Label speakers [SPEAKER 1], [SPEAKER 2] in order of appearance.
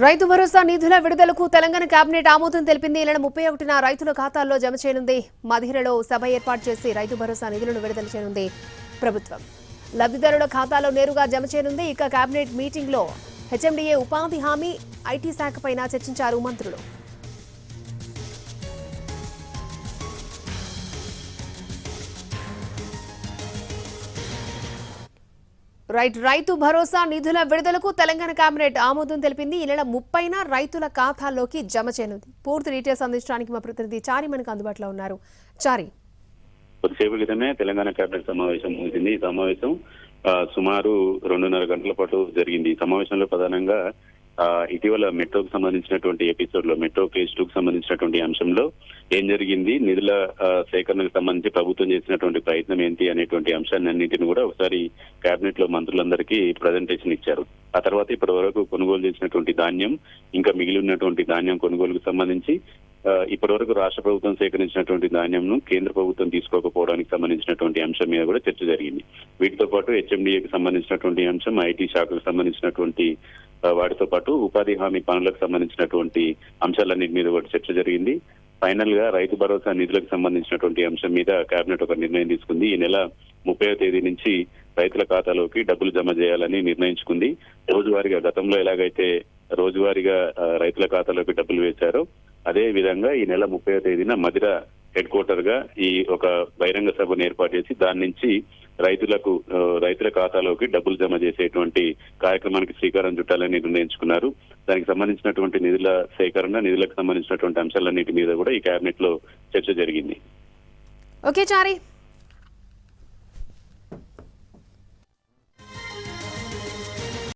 [SPEAKER 1] రైతు భరోసా నిధుల విడుదలకు తెలంగాణ కేబినెట్ ఆమోదం తెలిపింది. ఈ నెల 31న రైతుల ఖాతాల్లో జమ చేయనుంది. మధిరలో సభ ఏర్పాటు చేసి రైతు భరోసా నిధులను విడుదల చేయనుంది ప్రభుత్వం. లబ్ధిదారుల ఖాతాలో నేరుగా జమ చేయనుంది. ఇక కేబినెట్ మీటింగ్ లో హెచ్ఎండిఏ ఉపాధి హామీ ఐటీ శాఖపైన చర్చించారు మంత్రులు. రైతు భరోసా నిధుల విడుదలకు తెలంగాణ కేబినెట్ ఆమోదం తెలిపింది. ఈ నెల 30న రైతుల ఖాతాల్లోకి జమ చేయనుంది. పూర్తి డీటెయిల్స్ అందించడానికి మా ప్రతినిధి చారి మనకు అందుబాటులో ఉన్నారు. చారి,
[SPEAKER 2] కొద్దిసేపు క్రితమే తెలంగాణ కేబినెట్ సమావేశం ముగిసింది. ఈ సమావేశం సుమారు 2.5 గంటల పాటు జరిగింది. ఈ సమావేశంలో ప్రధానంగా ఇటీవల మెట్రోకు సంబంధించినటువంటి ఎపిసోడ్ లో మెట్రో ఫేజ్ 2 కు సంబంధించినటువంటి అంశంలో ఏం జరిగింది, నిధుల సేకరణకు సంబంధించి ప్రభుత్వం చేసినటువంటి ప్రయత్నం ఏంటి అనేటువంటి అంశాన్ని అన్నింటిని కూడా ఒకసారి కేబినెట్ లో మంత్రులందరికీ ప్రజెంటేషన్ ఇచ్చారు. ఆ తర్వాత ఇప్పటి వరకు కొనుగోలు చేసినటువంటి ధాన్యం, ఇంకా మిగిలి ఉన్నటువంటి ధాన్యం కొనుగోలుకు సంబంధించి ఇప్పటి వరకు రాష్ట్ర ప్రభుత్వం సేకరించినటువంటి ధాన్యంను కేంద్ర ప్రభుత్వం తీసుకోకపోవడానికి సంబంధించినటువంటి అంశం మీద కూడా చర్చ జరిగింది. వీటితో పాటు హెచ్ఎండిఏకి సంబంధించినటువంటి అంశం, ఐటీ శాఖకు సంబంధించినటువంటి వాటితో పాటు ఉపాధి హామీ పనులకు సంబంధించినటువంటి అంశాలన్నింటి మీద కూడా చర్చ జరిగింది. ఫైనల్ గా రైతు భరోసా నిధులకు సంబంధించినటువంటి అంశం మీద కేబినెట్ ఒక నిర్ణయం తీసుకుంది. ఈ నెల 30వ తేదీ నుంచి రైతుల ఖాతాలోకి డబ్బులు జమ చేయాలని నిర్ణయించుకుంది. రోజువారీగా గతంలో ఎలాగైతే రోజువారీగా రైతుల ఖాతాలోకి డబ్బులు వేశారో అదే విధంగా ఈ నెల 30వ తేదీన మధిర హెడ్ క్వార్టర్ గా ఈ ఒక బహిరంగ సభను ఏర్పాటు చేసి దాని నుంచి రైతుల ఖాతాలోకి డబ్బులు జమ చేసేటువంటి కార్యక్రమానికి శ్రీకారం చుట్టాలని నిర్ణయించుకున్నారు. దానికి సంబంధించినటువంటి నిధుల సేకరణ, నిధులకు సంబంధించినటువంటి అంశాలన్నిటి మీద కూడా ఈ కేబినెట్ లో చర్చ జరిగింది.
[SPEAKER 1] ఓకే చారి.